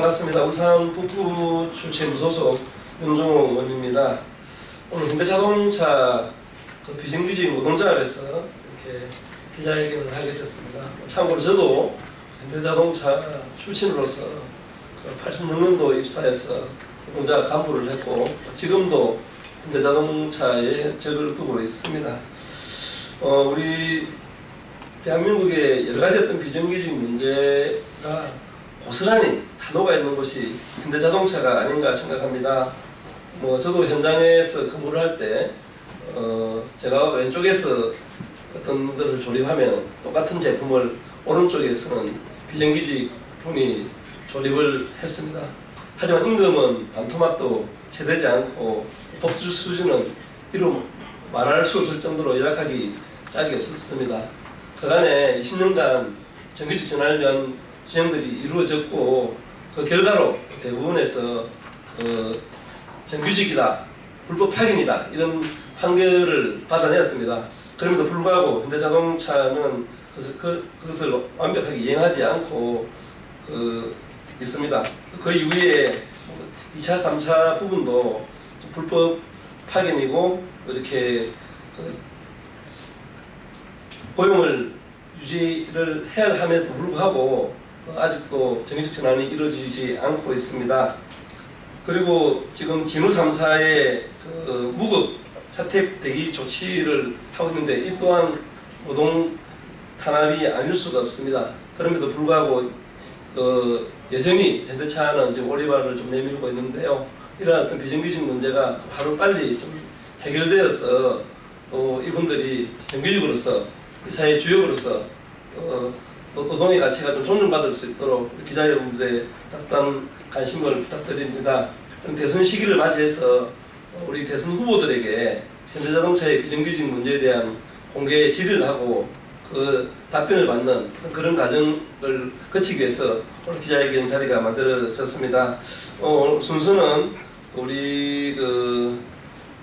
반갑습니다. 울산 북구 출체 무소속 윤종호 의원입니다. 오늘 현대자동차 비정규직 노동조합에서 이렇게 기자회견을 하게 됐습니다. 참고로 저도 현대자동차 출신으로서 86년도 입사해서 노동조합 간부를 했고 지금도 현대자동차에 적을 두고 있습니다. 우리 대한민국의 여러 가지 어떤 비정규직 문제가 고스란히 타도가 있는 곳이 현대자동차가 아닌가 생각합니다. 저도 현장에서 근무를 할 때 제가 왼쪽에서 어떤 것을 조립하면 똑같은 제품을 오른쪽에서는 비정규직 분이 조립을 했습니다. 하지만 임금은 반토막도 채되지 않고 법주 수준은 이루 말할 수 없을 정도로 열악하기 짝이 없었습니다. 그간에 20년간 정규직 전환을 위한 수행들이 이루어졌고 그 결과로 대부분에서 정규직이다, 불법 파견이다 이런 판결을 받아내었습니다. 그럼에도 불구하고 현대자동차는 그것을 완벽하게 이행하지 않고 있습니다. 그 이후에 2차, 3차 부분도 불법 파견이고 이렇게 고용을 유지를 해야 함에도 불구하고 아직도 정규직 전환이 이루어지지 않고 있습니다. 그리고 지금 진우 3사의 무급 자택 대기 조치를 하고 있는데 이 또한 노동 탄압이 아닐 수가 없습니다. 그럼에도 불구하고 여전히 현대차는 지금 오리발을 좀 내밀고 있는데요. 이러한 어떤 비정규직 문제가 하루 빨리 좀 해결되어서 이분들이 정규직으로서 이 사회 주역으로서 노동의 가치가 좀 존중받을 수 있도록 기자 여러분들의 따뜻한 관심을 부탁드립니다. 대선 시기를 맞이해서 우리 대선 후보들에게 현대자동차의 비정규직 문제에 대한 공개 질의를 하고 그 답변을 받는 그런 과정을 거치기 위해서 오늘 기자회견 자리가 만들어졌습니다. 오늘 순서는 우리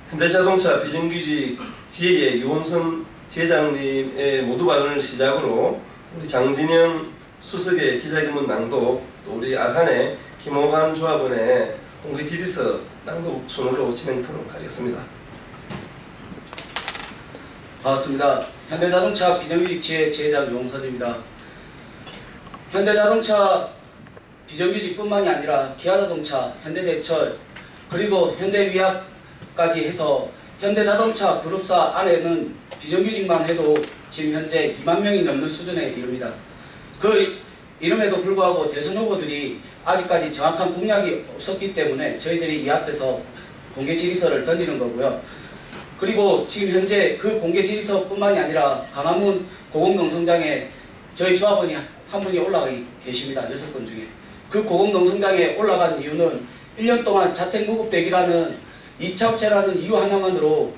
현대자동차 비정규직 지혜의 유원선 지회장님의 모두 발언을 시작으로 우리 장진영 수석의 기자회견문 낭독, 또 우리 아산의 김호관 조합원의 공개 질의서 낭독 순으로 진행하도록 하겠습니다. 반갑습니다. 현대자동차 비정규직 지회 지회장 유홍선입니다. 현대자동차 비정규직뿐만이 아니라 기아자동차, 현대제철, 그리고 현대위합까지 해서 현대자동차 그룹사 안에는 비정규직만 해도 지금 현재 2만 명이 넘는 수준에 이릅니다. 이름에도 불구하고 대선 후보들이 아직까지 정확한 공약이 없었기 때문에 저희들이 이 앞에서 공개 질의서를 던지는 거고요. 그리고 지금 현재 그 공개 질의서뿐만이 아니라 강화문 고공농성장에 저희 조합원이 한 분이 올라가 계십니다. 6건 중에. 그 고공농성장에 올라간 이유는 1년 동안 자택무급대기라는 2차 업체라는 이유 하나만으로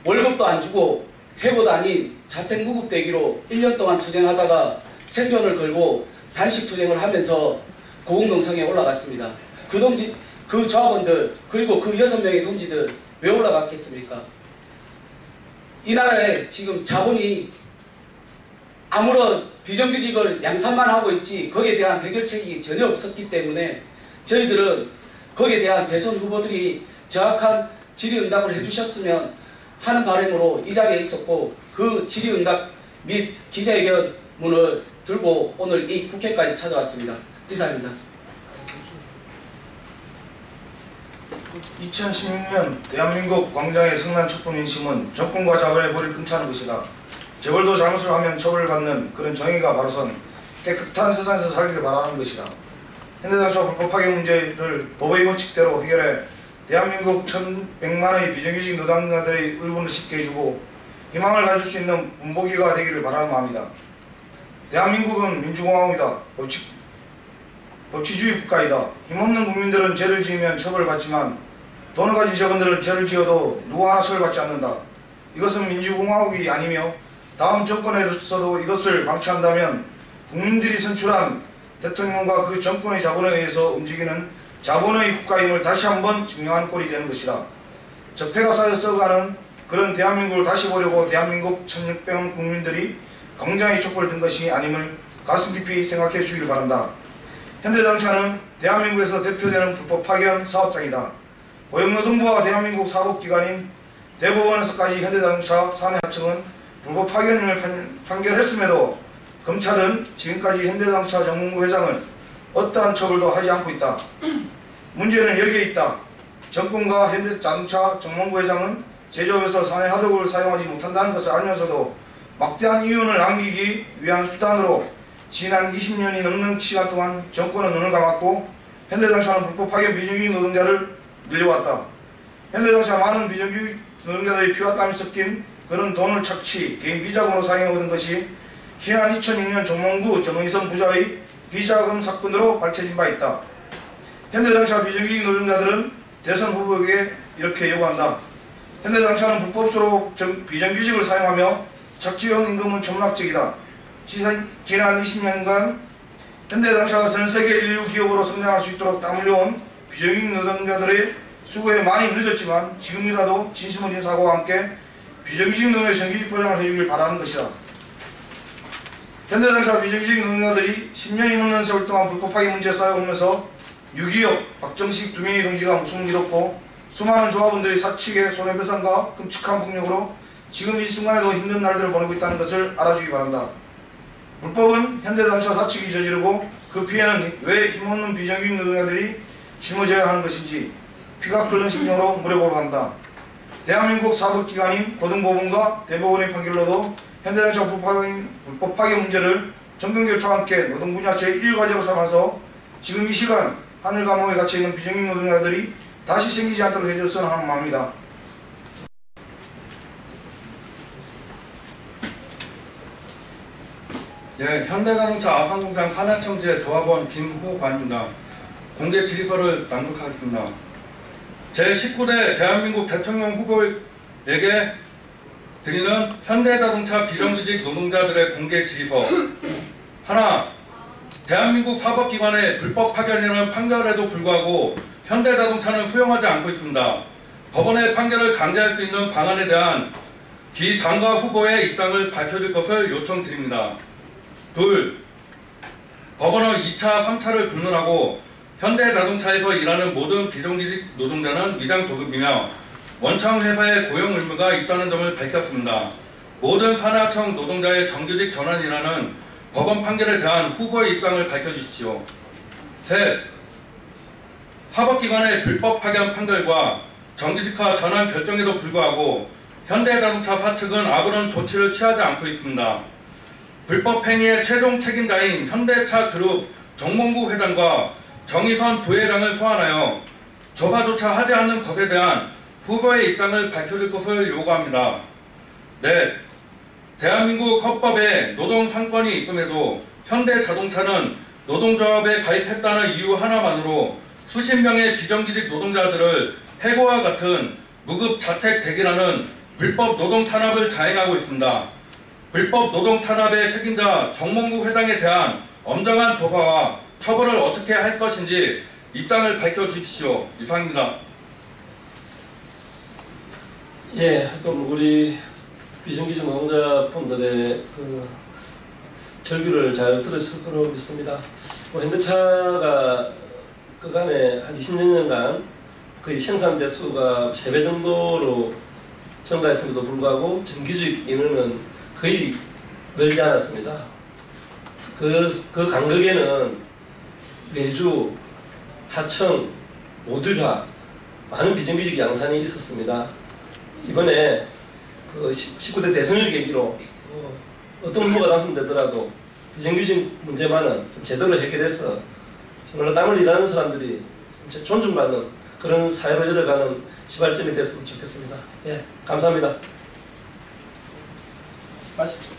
월급도 안 주고 해고도 아닌 자택무급대기로 1년 동안 투쟁하다가 생존을 걸고 단식투쟁을 하면서 고공농성에 올라갔습니다. 그 조합원들 그리고 그 6명의 동지들 왜 올라갔겠습니까? 이 나라에 지금 자본이 아무런 비정규직을 양산만 하고 있지 거기에 대한 해결책이 전혀 없었기 때문에 저희들은 거기에 대한 대선 후보들이 정확한 질의응답을 해주셨으면 하는 바람으로 이 자리에 있었고 그 질의응답 및 기자회견문을 들고 오늘 이 국회까지 찾아왔습니다. 이상입니다. 2016년 대한민국 광장의 성난 촛불민심은 정권과 자본의 불을 끊자는 것이다. 재벌도 잘못을 하면 처벌을 받는 그런 정의가 바로선 깨끗한 세상에서 살기를 바라는 것이다. 현대자동차 불법 파견 문제를 법의 원칙대로 해결해 대한민국 1,100만의 비정규직 노동자들의 의문을 쉽게 해주고 희망을 가질 수 있는 본보기가 되기를 바라는 마음이다. 대한민국은 민주공화국이다. 법치주의 국가이다. 힘없는 국민들은 죄를 지으면 처벌받지만 돈을 가진 재벌들은 죄를 지어도 누구 하나 처벌받지 않는다. 이것은 민주공화국이 아니며 다음 정권에서도 이것을 방치한다면 국민들이 선출한 대통령과 그 정권의 자본에 의해서 움직이는 자본의 국가임을 다시 한번 증명한 꼴이 되는 것이다. 적폐가 쌓여 썩어가는 그런 대한민국을 다시 보려고 대한민국 1,600만 국민들이 광장에 촛불을 든 것이 아님을 가슴 깊이 생각해 주기를 바란다. 현대자동차는 대한민국에서 대표되는 불법 파견 사업장이다. 고용노동부와 대한민국 사법기관인 대법원에서까지 현대자동차 사내하청은 불법 파견임을 판결했음에도 검찰은 지금까지 현대자동차 정몽구 회장을 어떠한 처벌도 하지 않고 있다. 문제는 여기에 있다. 정권과 현대자동차 정몽구 회장은 제조업에서 사내 하도급을 사용하지 못한다는 것을 알면서도 막대한 이윤을 남기기 위한 수단으로 지난 20년이 넘는 시간 동안 정권은 눈을 감았고 현대자동차는 불법 파견 비정규직 노동자를 늘려왔다. 현대자동차 많은 비정규직 노동자들이 피와 땀이 섞인 그런 돈을 착취, 개인 비자금으로 사용해오던 것이 지난 2006년 정몽구 정의선 부자의 비자금 사건으로 밝혀진 바 있다. 현대자동차 비정규직 노동자들은 대선 후보에게 이렇게 요구한다. 현대자동차는 불법으로 비정규직을 사용하며 착취해온 임금은 천문학적이다. 지난 20년간 현대자동차가 전세계 인류 기업으로 성장할 수 있도록 땀 흘려온 비정규직 노동자들의 수고에 많이 늦었지만 지금이라도 진심 어린 사고와 함께 비정규직 노동의 정규직 보장을 해주길 바라는 것이다. 현대자동차 비정규직 노동자들이 10년이 넘는 세월 동안 불법 파견 문제에 쌓여오면서 유기업, 박정식 두 명의 동지가 목숨을 잃었고 수많은 조합원들이 사측의 손해배상과 끔찍한 폭력으로 지금 이 순간에도 힘든 날들을 보내고 있다는 것을 알아주기 바란다. 불법은 현대자동차 사측이 저지르고 그 피해는 왜 힘없는 비정규직 노동자들이 짊어져야 하는 것인지 피가 끓는 심정으로 물어보러 한다. 대한민국 사법기관인 고등법원과 대법원의 판결로도 현대자동차 불법 파견 문제를 정경교차와 함께 노동 분야 제1과제로 삼아서 지금 이 시간 하늘 감옥에 갇혀있는 비정규직 노동자들이 다시 생기지 않도록 해줬으면 하는 마음이다. 네, 현대자동차 아산공장 산하청지의 조합원 김호관입니다. 공개 질의서를 낭독하겠습니다. 제19대 대한민국 대통령 후보에게 드리는 현대자동차 비정규직 노동자들의 공개 질의서. 하나, 대한민국 사법기관의 불법 파견이라는 판결에도 불구하고 현대자동차는 수용하지 않고 있습니다. 법원의 판결을 강제할 수 있는 방안에 대한 당과 후보의 입장을 밝혀줄 것을 요청드립니다. 둘, 법원은 2차, 3차를 불문하고 현대자동차에서 일하는 모든 비정규직 노동자는 위장도급이며 원청회사의 고용 의무가 있다는 점을 밝혔습니다. 모든 산하청 노동자의 정규직 전환이라는 법원 판결에 대한 후보의 입장을 밝혀주십시오. 셋, 사법기관의 불법 파견 판결과 정규직화 전환 결정에도 불구하고 현대자동차 사측은 아무런 조치를 취하지 않고 있습니다. 불법 행위의 최종 책임자인 현대차 그룹 정몽구 회장과 정의선 부회장을 소환하여 조사조차 하지 않는 것에 대한 후보의 입장을 밝혀줄 것을 요구합니다. 넷, 대한민국 헌법에 노동상권이 있음에도 현대자동차는 노동조합에 가입했다는 이유 하나만으로 수십 명의 비정규직 노동자들을 해고와 같은 무급 자택 대기라는 불법 노동 탄압을 자행하고 있습니다. 불법 노동 탄압의 책임자 정몽구 회장에 대한 엄정한 조사와 처벌을 어떻게 할 것인지 입장을 밝혀주십시오. 이상입니다. 예, 하여튼 우리 비정규직 노동자분들의 절규를 잘 들었을 거로 믿습니다. 현대차가 그간에 한 20년간 거의 생산 대수가 3배 정도로 증가했음에도 불구하고 정규직 인원은 거의 늘지 않았습니다. 그 간극에는 외주, 하청, 모듈화 많은 비정규직 양산이 있었습니다. 이번에 19대 대선을 계기로 어떤 후보가 당선되더라도 비정규직 문제만은 좀 제대로 해결해서 정말로 땀을 일하는 사람들이 존중받는 그런 사회로 열어가는 시발점이 됐으면 좋겠습니다. 예, 감사합니다. 마십시오.